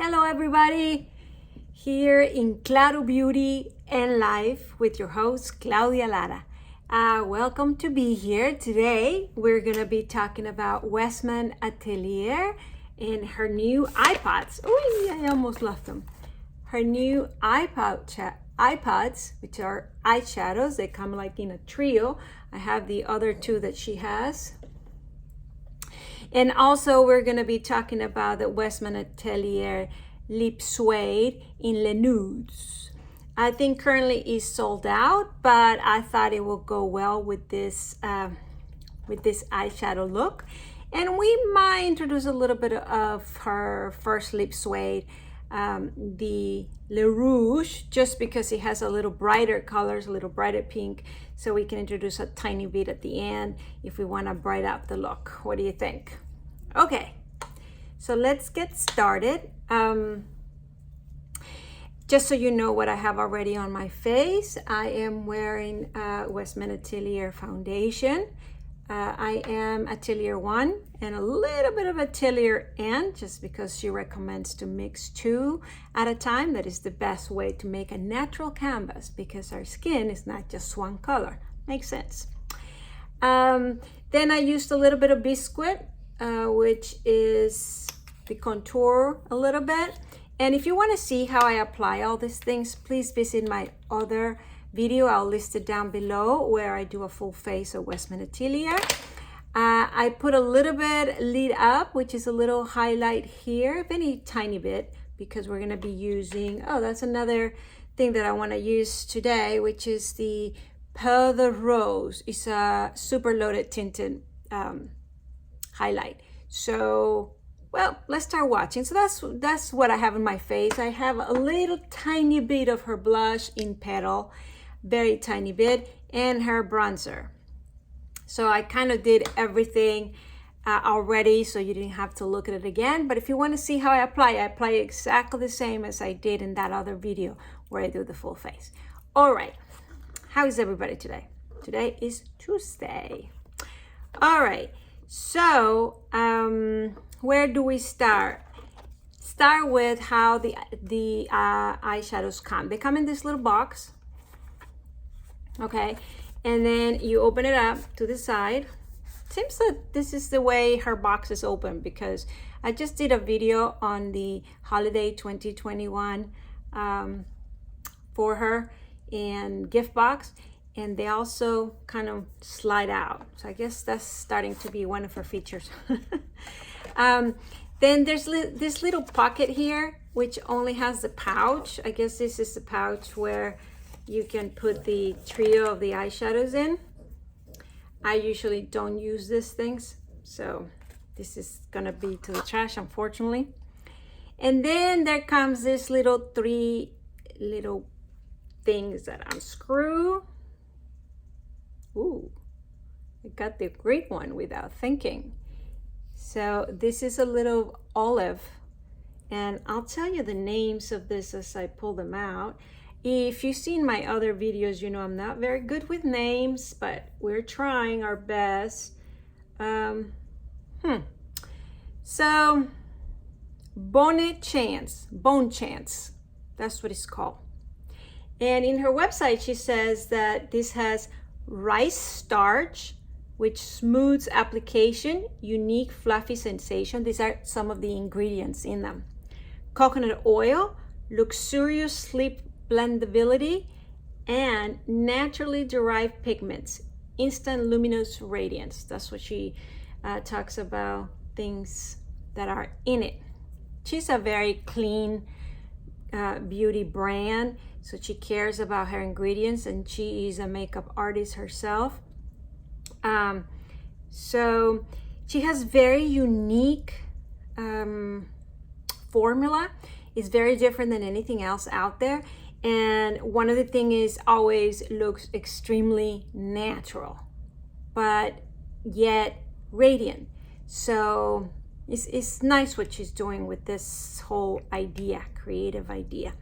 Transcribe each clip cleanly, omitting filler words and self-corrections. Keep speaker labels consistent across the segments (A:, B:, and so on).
A: Hello everybody, here in Claro Beauty and Life with your host Claudia Lara. Welcome to be here. Today we're gonna be talking about Westman Atelier and her new iPods. Oh, I almost left them. Her new iPods, which are eyeshadows. They come like in a trio. I have the other two that she has. And also we're going to be talking about the Westman Atelier Lip Suede in Les Nudes. I think currently is sold out, but I thought it will go well with this eyeshadow look. And we might introduce a little bit of her first lip suede, the Le Rouge, just because it has a little brighter colors, a little brighter pink. So we can introduce a tiny bit at the end if we want to brighten up the look. What do you think? Okay, so let's get started. Just so you know what I have already on my face, I am wearing Westman Atelier foundation. I am Atelier 1 and a little bit of Atelier N, just because she recommends to mix 2 at a time. That is the best way to make a natural canvas, because our skin is not just one color. Makes sense. Then I used a little bit of Biscuit, which is the contour a little bit. And if you want to see how I apply all these things, please visit my other video. I'll list it down below, where I do a full face of Westman Atelier. I put a little bit lead up, which is a little highlight here, very tiny bit, because we're going to be using, oh, that's another thing that I want to use today, which is the Pearl de Rose. It's a super loaded tinted highlight. So, well, let's start watching. So that's what I have in my face. I have a little tiny bit of her blush in Petal, very tiny bit, and her bronzer. So I kind of did everything already, so you didn't have to look at it again. But if you want to see how I apply exactly the same as I did in that other video where I do the full face. All right, how is everybody today? Today is Tuesday. All right. So, where do we start? Start with how the eyeshadows come. They come in this little box, okay? And then you open it up to the side. Seems that this is the way her box is open, because I just did a video on the holiday 2021 for her and gift box. And they also kind of slide out. So I guess that's starting to be one of her features. Then there's this little pocket here, which only has the pouch. I guess this is the pouch where you can put the trio of the eyeshadows in. I usually don't use these things, so this is gonna be to the trash, unfortunately. And then there comes this little 3 little things that unscrew. Ooh, I got the great one without thinking. So this is a little olive, and I'll tell you the names of this as I pull them out. If you've seen my other videos, you know I'm not very good with names, but we're trying our best. So Bone Chance, that's what it's called. And in her website, she says that this has rice starch, which smooths application, unique fluffy sensation. These are some of the ingredients in them. Coconut oil, luxurious sleep blendability, and naturally derived pigments, instant luminous radiance. That's what she talks about, things that are in it. She's a very clean beauty brand, so she cares about her ingredients, and she is a makeup artist herself. So she has very unique formula. It's very different than anything else out there. And one of the things is always looks extremely natural, but yet radiant. So it's nice what she's doing with this whole idea, creative idea.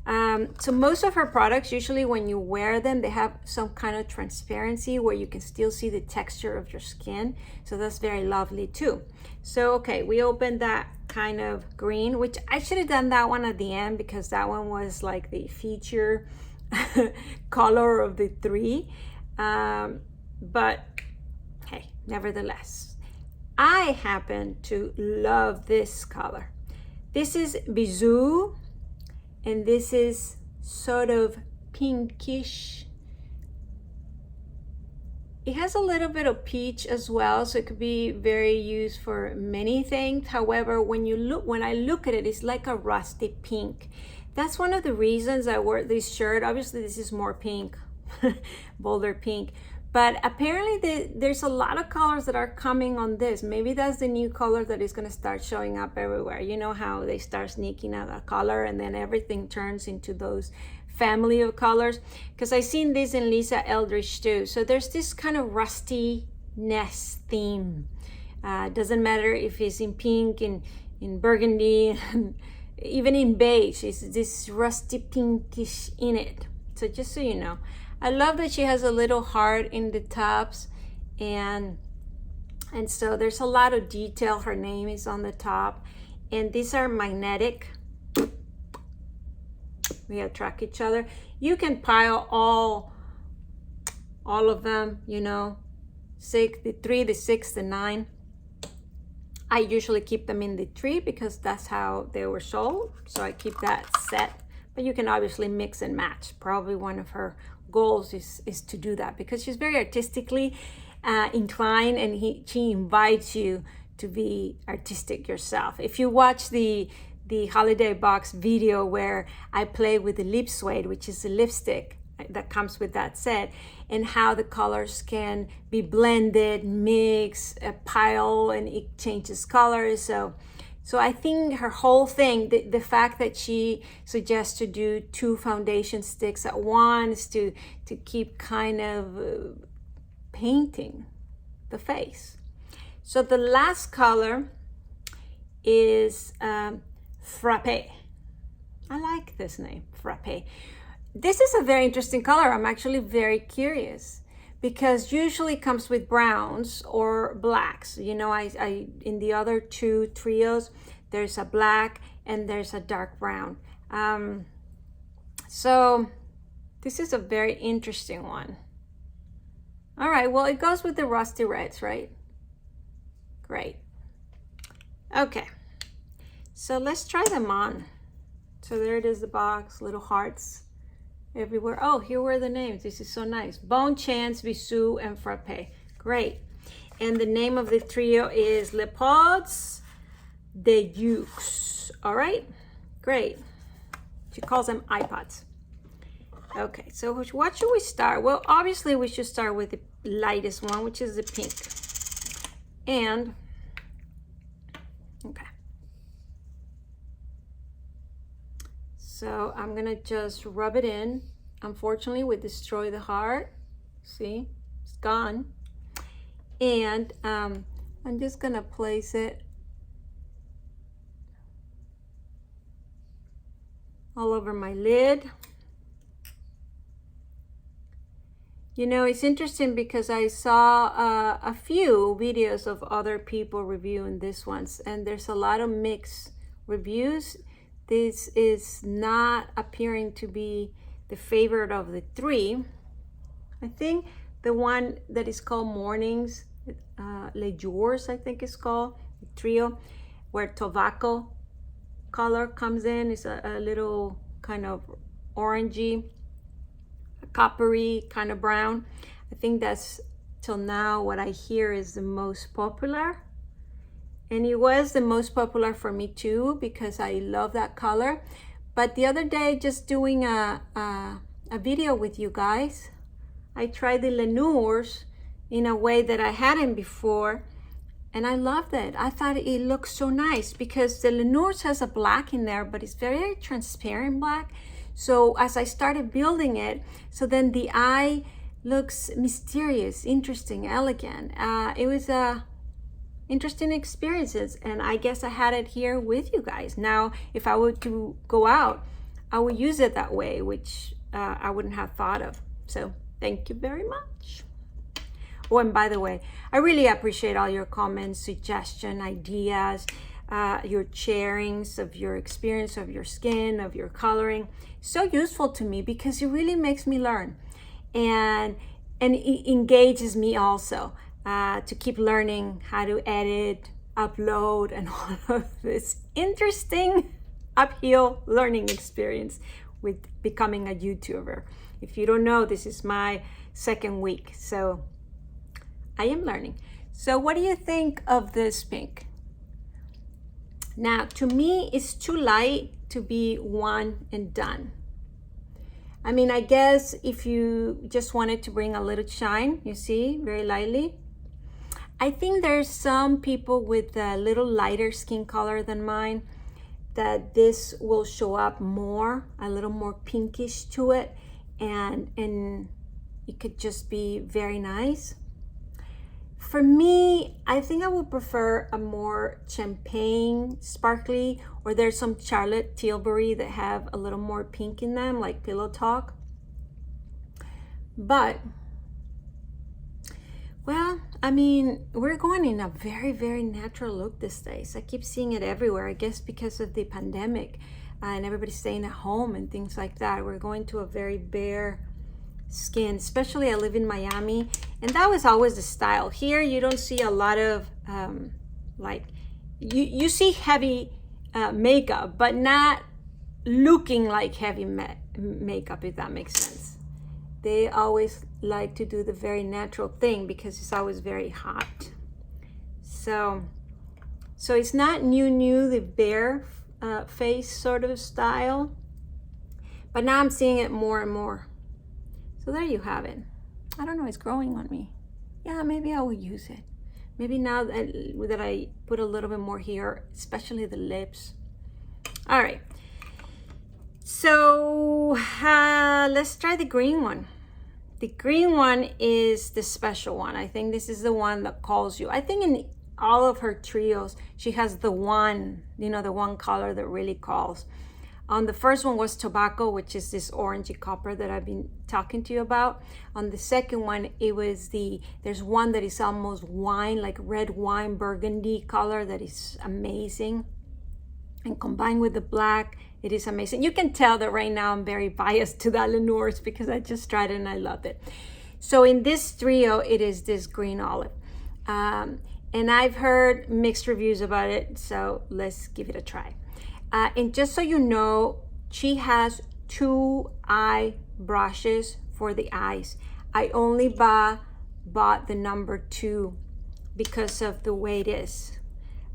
A: So most of her products, usually when you wear them, they have some kind of transparency where you can still see the texture of your skin. So that's very lovely too. So, okay, we opened that kind of green, which I should have done that one at the end because that one was like the feature color of the three. But hey, nevertheless, I happen to love this color. This is Bisou, and this is sort of pinkish. It has a little bit of peach as well, so it could be very used for many things. However, when I look at it, it's like a rusty pink. That's one of the reasons I wore this shirt. Obviously, this is more pink, bolder pink. But apparently there's a lot of colors that are coming on this. Maybe that's the new color that is going to start showing up everywhere. You know how they start sneaking out a color and then everything turns into those family of colors, because I seen this in Lisa Eldridge too. So there's this kind of rustiness theme. Doesn't matter if it's in pink, in burgundy, even in beige. It's this rusty pinkish in it. So just so you know, I love that she has a little heart in the tops, and so there's a lot of detail. Her name is on the top, and these are magnetic. We attract each other. You can pile all of them, you know, the 3, the 6, the 9. I usually keep them in the 3 because that's how they were sold. So I keep that set, but you can obviously mix and match. Probably one of her goals is to do that because she's very artistically inclined, and she invites you to be artistic yourself. If you watch the holiday box video where I play with the lip suede, which is a lipstick that comes with that set, and how the colors can be blended, mix, pile, and it changes colors. So I think her whole thing, the fact that she suggests to do 2 foundation sticks at once to keep kind of painting the face. So the last color is Frappe. I like this name, Frappe. This is a very interesting color. I'm actually very curious because usually it comes with browns or blacks. You know, I in the other 2 trios, there's a black and there's a dark brown. So this is a very interesting one. All right, well, it goes with the rusty reds, right? Great. Okay. So let's try them on. So there it is, the box, little hearts everywhere. Oh, here were the names. This is so nice. Bone Chance, Bisou, and Frappe. Great. And the name of the trio is Les Pods de Jeux. All right, great. She calls them iPods. Okay, so what should we start? Well, obviously we should start with the lightest one, which is the pink. And, okay. So I'm gonna just rub it in. Unfortunately, we destroy the heart. See, it's gone. And I'm just gonna place it all over my lid. You know, it's interesting because I saw a few videos of other people reviewing this ones, and there's a lot of mixed reviews. This is not appearing to be the favorite of the 3. I think the one that is called Mornings, Les JOURS, I think it's called, the trio, where tobacco color comes in, is a little kind of orangey, coppery kind of brown. I think that's till now what I hear is the most popular. And it was the most popular for me too, because I love that color. But the other day, just doing a video with you guys, I tried the Les Nudes in a way that I hadn't before, and I loved it. I thought it looked so nice because the Les Nudes has a black in there, but it's very transparent black. So as I started building it, so then the eye looks mysterious, interesting, elegant. It was interesting experiences, and I guess I had it here with you guys. Now, if I were to go out, I would use it that way, which I wouldn't have thought of. So thank you very much. Oh, and by the way, I really appreciate all your comments, suggestions, ideas. your sharings of your experience, of your skin, of your coloring. So useful to me because it really makes me learn, and it engages me also to keep learning how to edit, upload, and all of this interesting uphill learning experience with becoming a YouTuber. If you don't know, this is my second week, so I am learning. So what do you think of this pink? Now, to me, it's too light to be one and done. I mean, I guess if you just wanted to bring a little shine, you see, very lightly. I think there's some people with a little lighter skin color than mine that this will show up more, a little more pinkish to it, and it could just be very nice. For me, I think I would prefer a more champagne, sparkly, or there's some Charlotte Tilbury that have a little more pink in them, like Pillow Talk. But, well, I mean, we're going in a very, very natural look these days. I keep seeing it everywhere, I guess because of the pandemic and everybody's staying at home and things like that. We're going to a very bare skin, especially I live in Miami, and that was always the style. Here you don't see a lot of like you see heavy makeup, but not looking like heavy makeup, if that makes sense. They always like to do the very natural thing because it's always very hot. So it's not new the bare face sort of style, but now I'm seeing it more and more. So there you have it. I don't know, it's growing on me. Yeah, maybe I will use it. Maybe now that I put a little bit more here, especially the lips. All right. So let's try the green one. The green one is the special one. I think this is the one that calls you. I think in all of her trios, she has the one, the one color that really calls. On the first one was Tobacco, which is this orangey copper that I've been talking to you about. On the second one, it was there's one that is almost wine, like red wine burgundy color that is amazing. And combined with the black, it is amazing. You can tell that right now I'm very biased to that Les Nudes because I just tried it and I loved it. So in this trio, it is this green olive. And I've heard mixed reviews about it, so let's give it a try. And just so you know, she has 2 eye brushes for the eyes. I only bought the number 2 because of the way it is.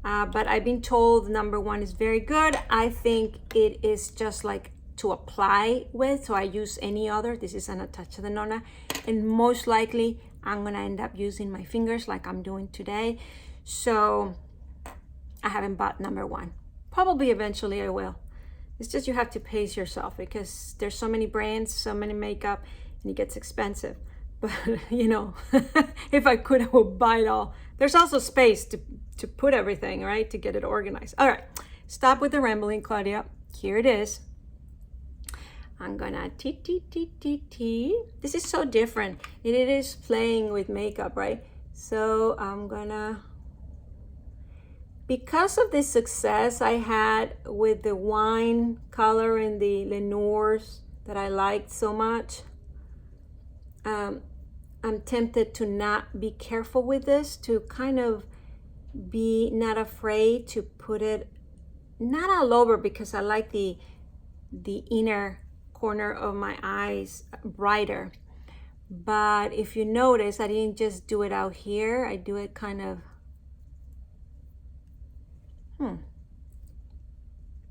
A: But I've been told the number 1 is very good. I think it is just like to apply with, so I use any other. This is an Touch of the Nona. And most likely, I'm gonna end up using my fingers like I'm doing today. So I haven't bought number 1. Probably eventually I will. It's just you have to pace yourself because there's so many brands, so many makeup, and it gets expensive. But if I could, I would buy it all. There's also space to put everything, right? To get it organized. All right, stop with the rambling, Claudia. Here it is. I'm gonna T. This is so different. It is playing with makeup, right? So I'm gonna, because of the success I had with the wine color and the Les Nudes that I liked so much, I'm tempted to not be careful with this, to kind of be not afraid to put it, not all over, because I like the inner corner of my eyes brighter. But if you notice, I didn't just do it out here. I do it kind of,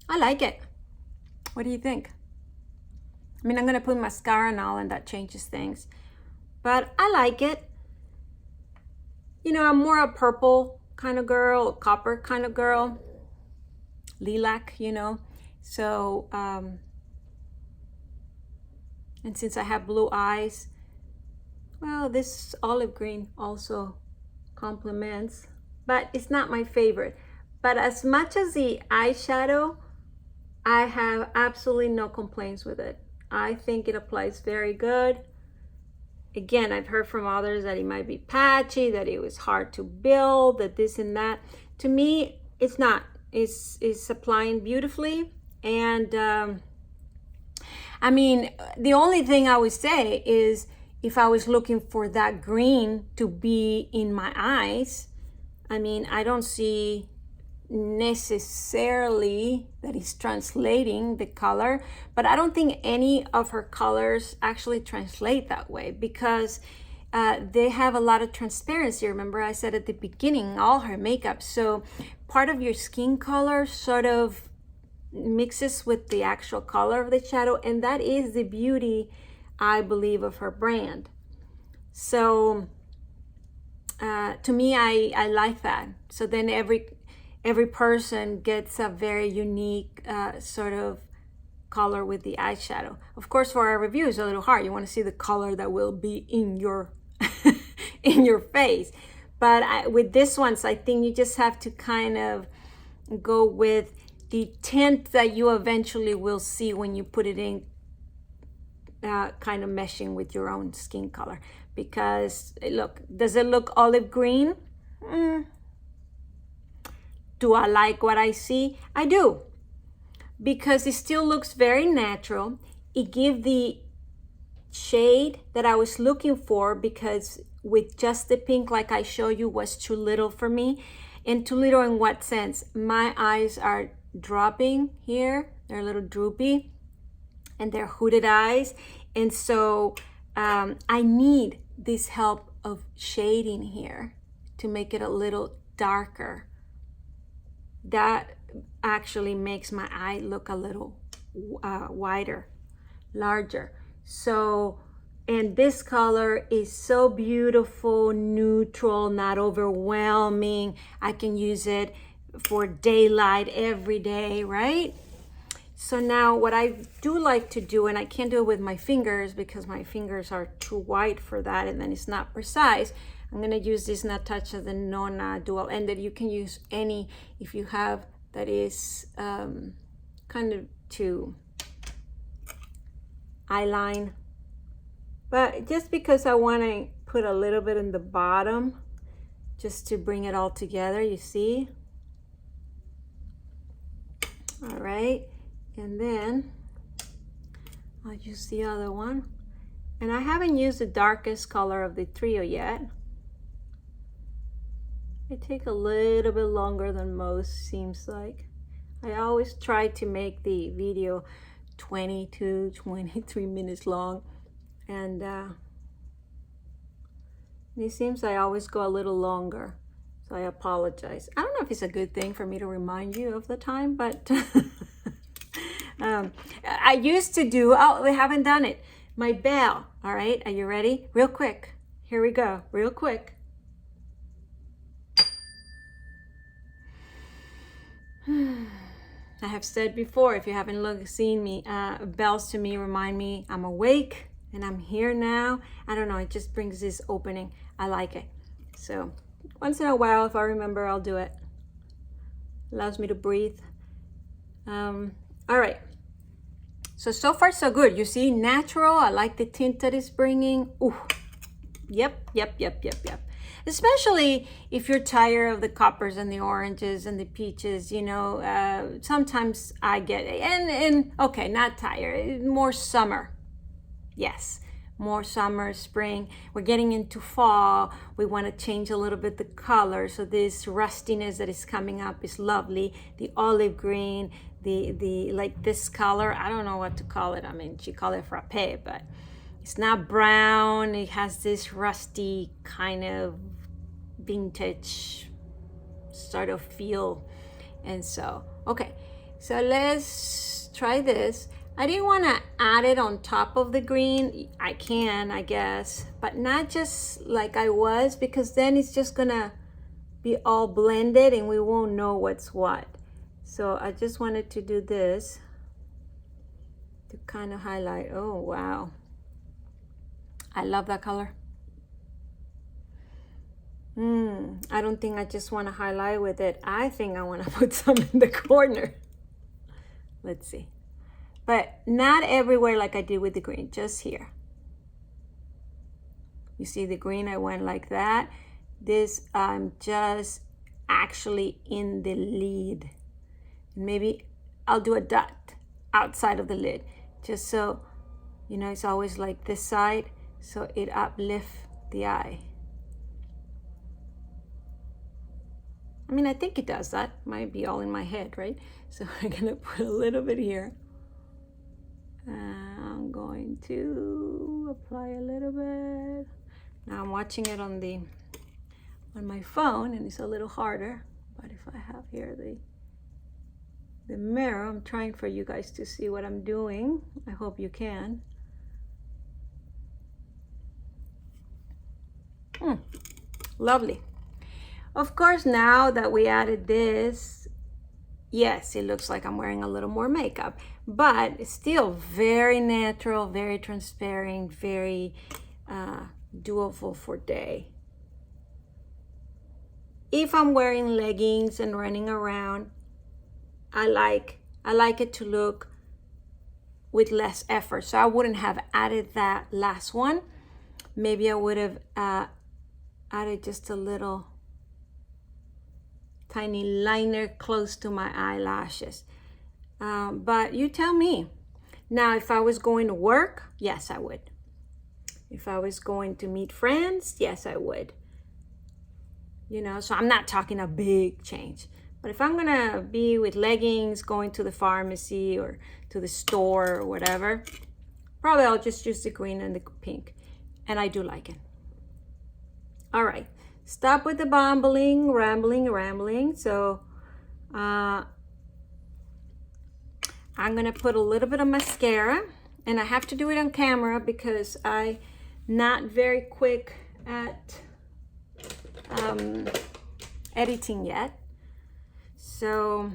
A: I like it. What do you think? I mean, I'm gonna put mascara and all, and that changes things. But I like it. I'm more a purple kind of girl, a copper kind of girl. Lilac, So, and since I have blue eyes, well, this olive green also complements, but it's not my favorite. But as much as the eyeshadow, I have absolutely no complaints with it. I think it applies very good. Again, I've heard from others that it might be patchy, that it was hard to build, that this and that. To me, it's not. is applying beautifully. And I mean, the only thing I would say is if I was looking for that green to be in my eyes, I mean, I don't see necessarily that it's translating the color, but I don't think any of her colors actually translate that way because they have a lot of transparency. Remember I said at the beginning, all her makeup. So part of your skin color sort of mixes with the actual color of the shadow, and that is the beauty, I believe, of her brand. So to me, I like that. So then every person gets a very unique sort of color with the eyeshadow. Of course, for our review, it's a little hard. You want to see the color that will be in your in your face. But with this ones, I think you just have to kind of go with the tint that you eventually will see when you put it in, kind of meshing with your own skin color. Because look, does it look olive green? Do I like what I see? I do, because it still looks very natural. It gives the shade that I was looking for, because with just the pink, like I showed you, was too little for me. And too little in what sense? My eyes are dropping here. They're a little droopy and they're hooded eyes. And so I need this help of shading here to make it a little darker. That actually makes my eye look a little wider, larger. So, and this color is so beautiful, neutral, not overwhelming. I can use it for daylight every day, right? So now what I do like to do, and I can't do it with my fingers because my fingers are too white for that, and then it's not precise. I'm gonna use this Natasha Denona dual ended. You can use any if you have that is kind of to eyeline. But just because I want to put a little bit in the bottom, just to bring it all together, you see? All right, and then I'll use the other one. And I haven't used the darkest color of the trio yet. It takes a little bit longer than most, seems like. I always try to make the video 22, 23 minutes long. And it seems I always go a little longer. So I apologize. I don't know if it's a good thing for me to remind you of the time, but I used to do, oh, we haven't done it. My bell, all right, are you ready? Real quick, here we go, real quick. I have said before, if you haven't seen me, bells to me remind me I'm awake and I'm here now. I don't know, it just brings this opening. I like it. So once in a while, if I remember, I'll do it. Allows me to breathe. All right. So far so good. You see, natural. I like the tint that it's bringing. Ooh. Yep. Especially if you're tired of the coppers and the oranges and the peaches, you know, sometimes I get it. And okay, not tired, more summer. Yes, more summer, spring. We're getting into fall. We want to change a little bit the color. So this rustiness that is coming up is lovely. The olive green, the like this color, I don't know what to call it. I mean, she called it frappe, but it's not brown. It has this rusty kind of vintage sort of feel. And so, okay, so let's try this. I didn't want to add it on top of the green. I can, I guess, but not just like I was, because then it's just gonna be all blended and we won't know what's what. So I just wanted to do this to kind of highlight. Oh, wow. I love that color. I don't think I just want to highlight with it. I think I want to put some in the corner. Let's see. But not everywhere like I did with the green, just here. You see the green, I went like that. This, I'm just actually in the lead. Maybe I'll do a dot outside of the lid, just so, you know, it's always like this side, so it uplifts the eye. I mean, I think it does that. Might be all in my head, right? So I'm gonna put a little bit here. I'm going to apply a little bit. Now I'm watching it on my phone, and it's a little harder. But if I have here the mirror, I'm trying for you guys to see what I'm doing. I hope you can. Lovely. Of course, now that we added this, yes, it looks like I'm wearing a little more makeup, but it's still very natural, very transparent, very doable for day. If I'm wearing leggings and running around, I like it to look with less effort. So I wouldn't have added that last one. Maybe I would have added just a little tiny liner close to my eyelashes. But you tell me. Now, if I was going to work, yes, I would. If I was going to meet friends, yes, I would. You know, so I'm not talking a big change. But if I'm gonna be with leggings, going to the pharmacy or to the store or whatever, probably I'll just use the green and the pink. And I do like it. All right. Stop with the rambling. So I'm gonna put a little bit of mascara, and I have to do it on camera because I'm not very quick at editing yet. So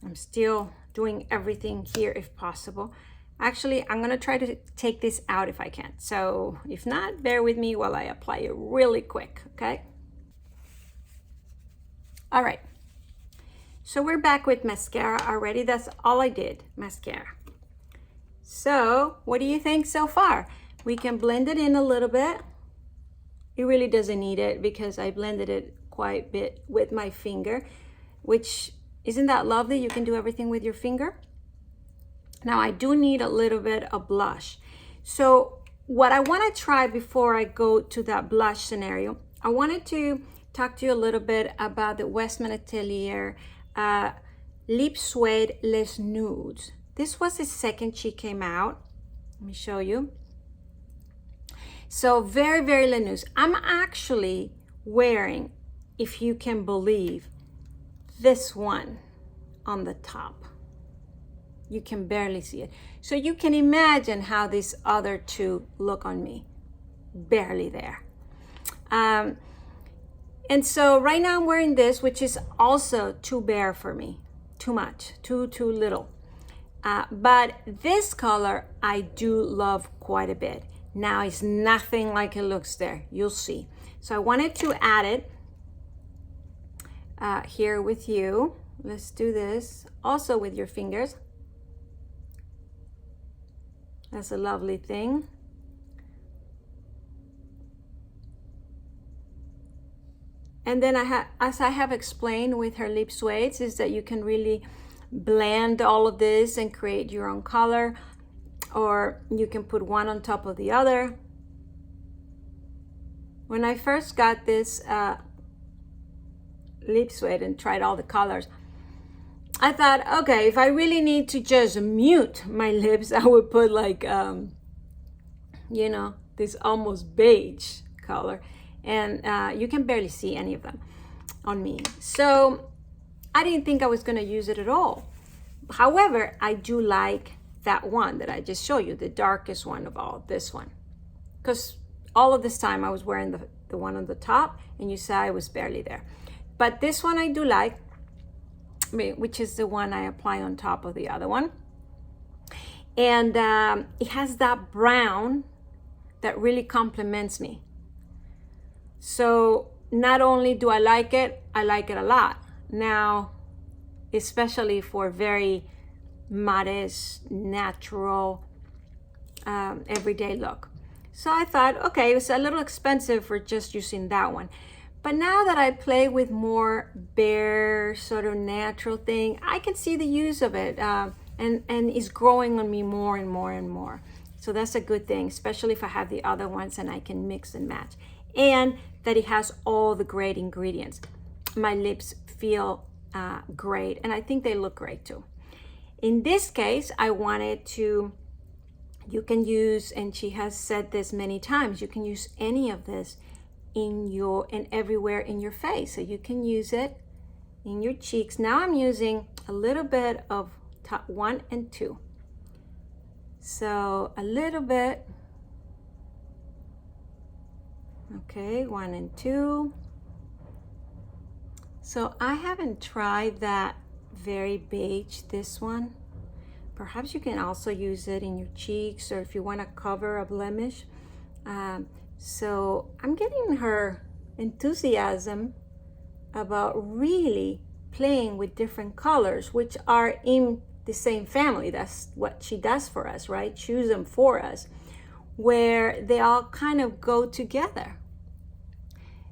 A: I'm still doing everything here if possible. Actually, I'm gonna try to take this out if I can. So if not, bear with me while I apply it really quick, okay? All right, so we're back with mascara already. That's all I did, mascara. So what do you think so far? We can blend it in a little bit. It really doesn't need it because I blended it quite a bit with my finger, which isn't that lovely? You can do everything with your finger. Now I do need a little bit of blush. So what I wanna try before I go to that blush scenario, I wanted to talk to you a little bit about the Westman Atelier Lip Suede Les Nudes. This was the second she came out. Let me show you. So very, very Les Nudes. I'm actually wearing, if you can believe, this one on the top. You can barely see it. So you can imagine how these other two look on me. Barely there. And so right now I'm wearing this, which is also too bare for me. Too much, too little. But this color I do love quite a bit. Now it's nothing like it looks there. You'll see. So I wanted to add it here with you. Let's do this also with your fingers. That's a lovely thing. And then as I have explained with her lip suedes, is that you can really blend all of this and create your own color, or you can put one on top of the other. When I first got this lip suede and tried all the colors, I thought, okay, if I really need to just mute my lips, I would put like, you know, this almost beige color. And you can barely see any of them on me. So I didn't think I was gonna use it at all. However, I do like that one that I just showed you, the darkest one of all, this one. Because all of this time I was wearing the one on the top, and you saw I was barely there. But this one I do like, which is the one I apply on top of the other one. And it has that brown that really complements me. So not only do I like it a lot. Now, especially for very modest, natural, everyday look. So I thought, okay, it was a little expensive for just using that one. But now that I play with more bare, sort of natural thing, I can see the use of it, and it's growing on me more and more and more. So that's a good thing, especially if I have the other ones and I can mix and match. And that it has all the great ingredients. My lips feel great, and I think they look great too. In this case, I wanted to, you can use, and she has said this many times, you can use any of this in your, and everywhere in your face. So you can use it in your cheeks. Now I'm using a little bit of top 1 and 2. So a little bit, okay, 1 and 2. So I haven't tried that very beige, this one. Perhaps you can also use it in your cheeks, or if you want to cover a blemish. So I'm getting her enthusiasm about really playing with different colors, which are in the same family. That's what she does for us, right? Choose them for us, where they all kind of go together.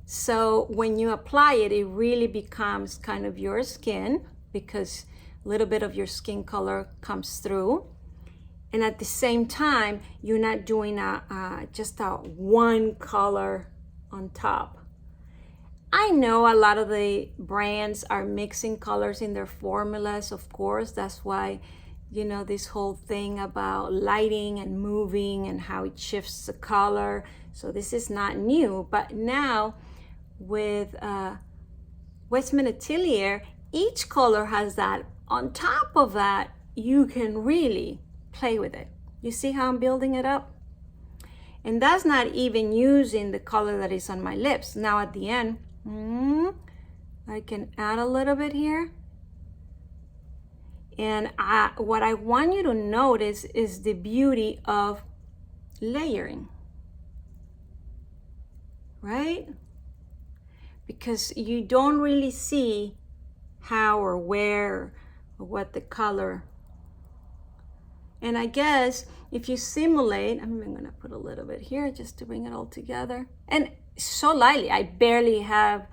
A: So when you apply it, it really becomes kind of your skin, because a little bit of your skin color comes through. And at the same time, you're not doing just a one color on top. I know a lot of the brands are mixing colors in their formulas, of course. That's why, you know, this whole thing about lighting and moving and how it shifts the color. So this is not new, but now with Westman Atelier, each color has that. On top of that, you can really play with it. You see how I'm building it up? And that's not even using the color that is on my lips. Now at the end, I can add a little bit here. And what I want you to notice is the beauty of layering, right? Because you don't really see how or where or what the color. And I guess if you simulate, I'm even gonna put a little bit here just to bring it all together. And so lightly, I barely have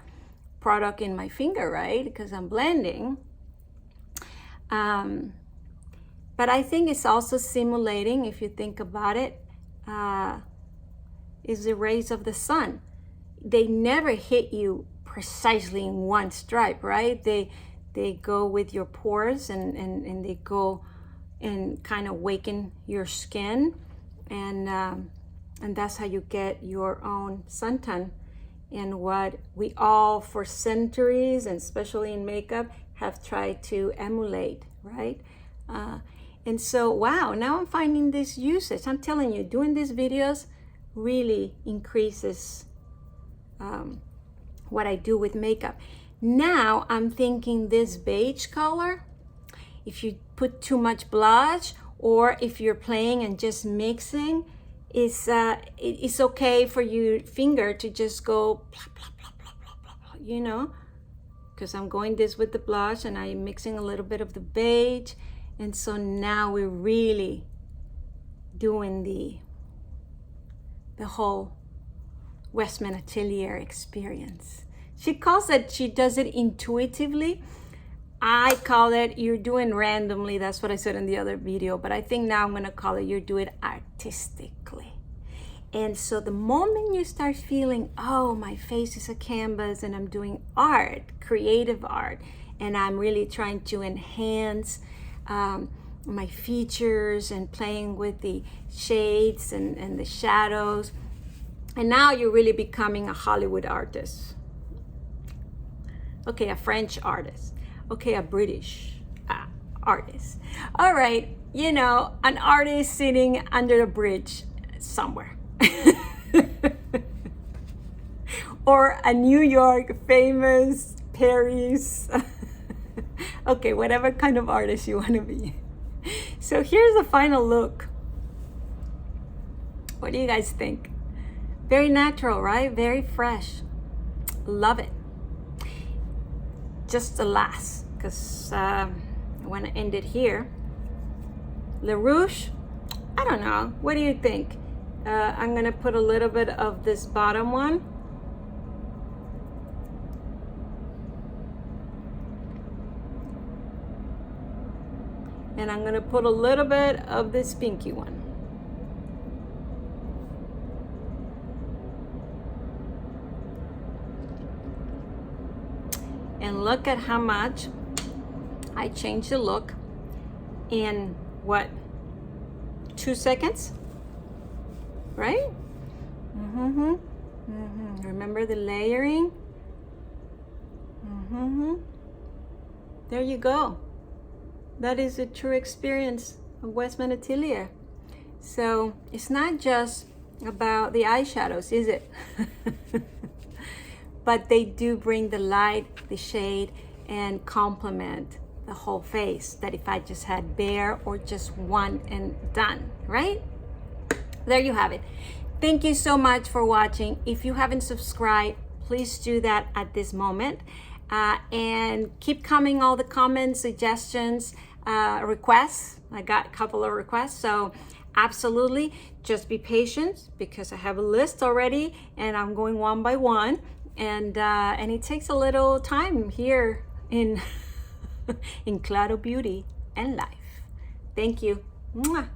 A: product in my finger, right? Because I'm blending. But I think it's also simulating, if you think about it, is the rays of the sun. They never hit you precisely in one stripe, right? They go with your pores, and they go and kind of waken your skin, and that's how you get your own suntan. And what we all for centuries, and especially in makeup, have tried to emulate, right? And so, wow, now I'm finding this usage. I'm telling you, doing these videos really increases what I do with makeup. Now I'm thinking this beige color, if you put too much blush, or if you're playing and just mixing, it's okay for your finger to just go blah, blah, blah, blah, blah, blah, blah, you know, because I'm going this with the blush and I'm mixing a little bit of the beige. And so now we're really doing the whole Westman Atelier experience. She calls it, she does it intuitively. I call it, you're doing randomly. That's what I said in the other video. But I think now I'm going to call it, you're doing artistically. And so the moment you start feeling, oh, my face is a canvas and I'm doing art, creative art, and I'm really trying to enhance my features and playing with the shades and the shadows. And now you're really becoming a Hollywood artist. Okay, a French artist. Okay, a British artist. All right, you know, an artist sitting under a bridge somewhere. Or a New York famous, Paris. Okay, whatever kind of artist you want to be. So here's the final look. What do you guys think? Very natural, right? Very fresh. Love it. Just the last, because I want to end it here. Le Rouge, I don't know. What do you think? I'm going to put a little bit of this bottom one. And I'm gonna put a little bit of this pinky one. And look at how much I changed the look in what, 2 seconds, right? Remember the layering? There you go. That is a true experience of Westman Atelier. So it's not just about the eyeshadows, is it? But they do bring the light, the shade, and complement the whole face, that if I just had bare or just one and done, right? There you have it. Thank you so much for watching. If you haven't subscribed, please do that at this moment. And keep coming all the comments, suggestions, requests. I got a couple of requests, so absolutely just be patient because I have a list already and I'm going one by one, and it takes a little time here in in Claro Beauty and Life. Thank you. Mwah.